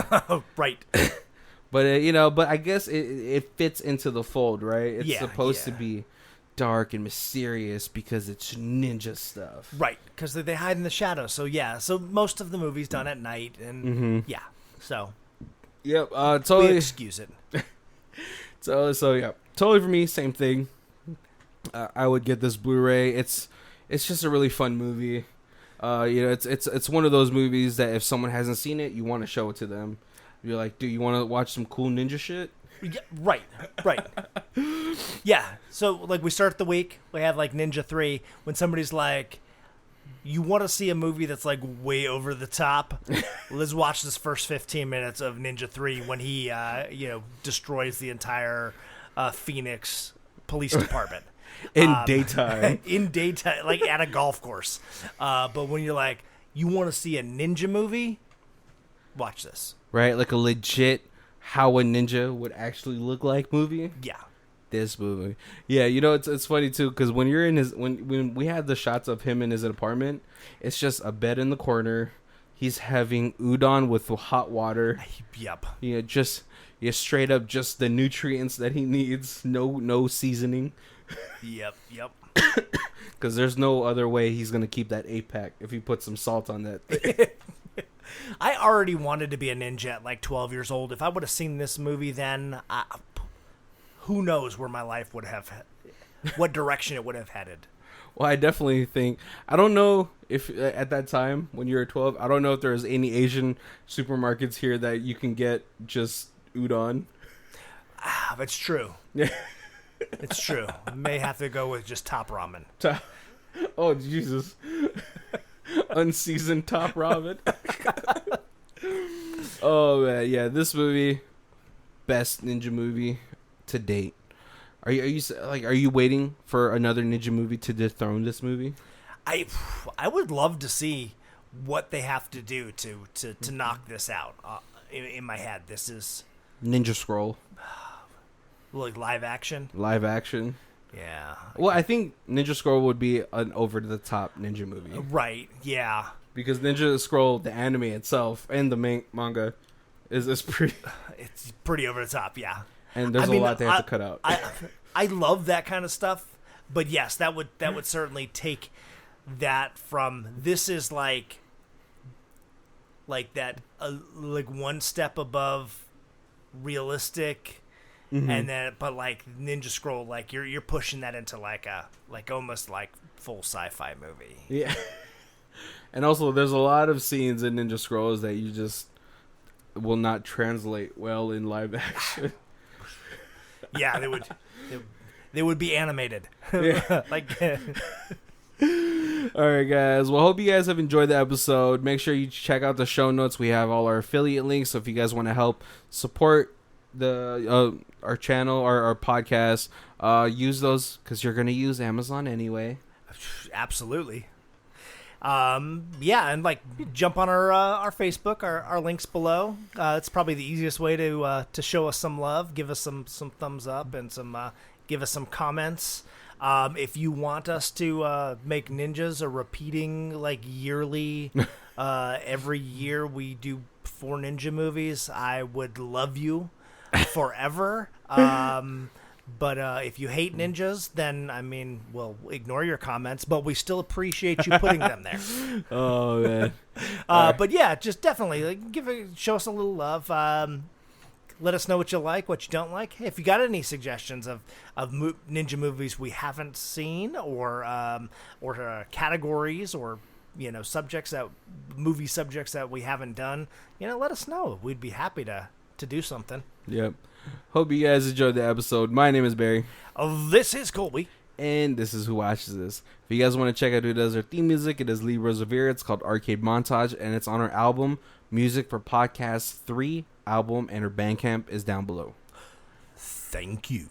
Speaker 1: Right.
Speaker 2: But but I guess it fits into the fold, right? It's supposed to be dark and mysterious because it's ninja stuff.
Speaker 1: Right, because they hide in the shadows. So so most of the movie's done at night, and so
Speaker 2: yep, totally
Speaker 1: we excuse it.
Speaker 2: so yeah, totally for me, same thing. I would get this Blu-ray. It's just a really fun movie. You know, it's one of those movies that if someone hasn't seen it, you want to show it to them. You're like, dude, you want to watch some cool ninja shit?
Speaker 1: Yeah, right. Yeah, so like we start the week, we have like Ninja 3. When somebody's like, you want to see a movie that's like way over the top, let's watch this first 15 minutes of Ninja 3 when he destroys the entire Phoenix police department.
Speaker 2: In daytime,
Speaker 1: like at a golf course. But when you're like, you want to see a ninja movie, watch this.
Speaker 2: Right, like a legit how a ninja would actually look like movie.
Speaker 1: Yeah,
Speaker 2: this movie. Yeah, you know it's funny too because when you're in his when we had the shots of him in his apartment, it's just a bed in the corner. He's having udon with hot water.
Speaker 1: Yep.
Speaker 2: You know, just straight up just the nutrients that he needs. No seasoning.
Speaker 1: Yep.
Speaker 2: Because there's no other way he's gonna keep that 8-pack if he puts some salt on that.
Speaker 1: I already wanted to be a ninja at like 12 years old. If I would have seen this movie then, who knows where my life would have, what direction it would have headed.
Speaker 2: Well, I definitely think, I don't know if at that time when you were 12, I don't know if there's any Asian supermarkets here that you can get just udon.
Speaker 1: It's true.
Speaker 2: Yeah.
Speaker 1: It's true. May have to go with just Top Ramen.
Speaker 2: Oh, Jesus. Unseasoned Top Ramen. Oh, man. Yeah, this movie, best ninja movie to date. Are you waiting for another ninja movie to dethrone this movie?
Speaker 1: I would love to see what they have to do to knock this out. In my head, this is
Speaker 2: Ninja Scroll.
Speaker 1: Like live action?
Speaker 2: Live action.
Speaker 1: Yeah.
Speaker 2: Well, I think Ninja Scroll would be an over-the-top ninja movie.
Speaker 1: Right, yeah.
Speaker 2: Because Ninja Scroll, the anime itself, and the manga, is pretty...
Speaker 1: It's pretty over the top, yeah.
Speaker 2: And there's a lot they have to cut out.
Speaker 1: I love that kind of stuff, but yes, that would certainly take that from... This is like that, like one step above realistic... Mm-hmm. And then, but like Ninja Scroll, like you're pushing that into like almost like full sci-fi movie.
Speaker 2: Yeah. And also, there's a lot of scenes in Ninja Scrolls that you just will not translate well in live action.
Speaker 1: Yeah, they would be animated.
Speaker 2: Yeah.
Speaker 1: Like.
Speaker 2: All right, guys. Well, hope you guys have enjoyed the episode. Make sure you check out the show notes. We have all our affiliate links. So if you guys want to help support our channel or our podcast, use those because you're gonna use Amazon anyway.
Speaker 1: Absolutely. And like jump on our Facebook, our links below. It's probably the easiest way to show us some love. Give us some thumbs up and give us some comments. If you want us to make ninjas a repeating like yearly, every year we do 4 ninja movies, I would love you forever. But if you hate ninjas, then I mean, we'll ignore your comments, but we still appreciate you putting them there.
Speaker 2: Oh man.
Speaker 1: But yeah, just definitely like, show us a little love. Let us know what you like, what you don't like. Hey, if you got any suggestions of ninja movies we haven't seen, or categories, or movie subjects that we haven't done, let us know. We'd be happy to to do something.
Speaker 2: Yep. Hope you guys enjoyed the episode. My name is Barry.
Speaker 1: This is Colby.
Speaker 2: And this is Who Watches This. If you guys want to check out who does our theme music, it is Lee Rosevere. It's called Arcade Montage, and it's on our album, Music for Podcast 3 album, and her Bandcamp is down below.
Speaker 1: Thank you.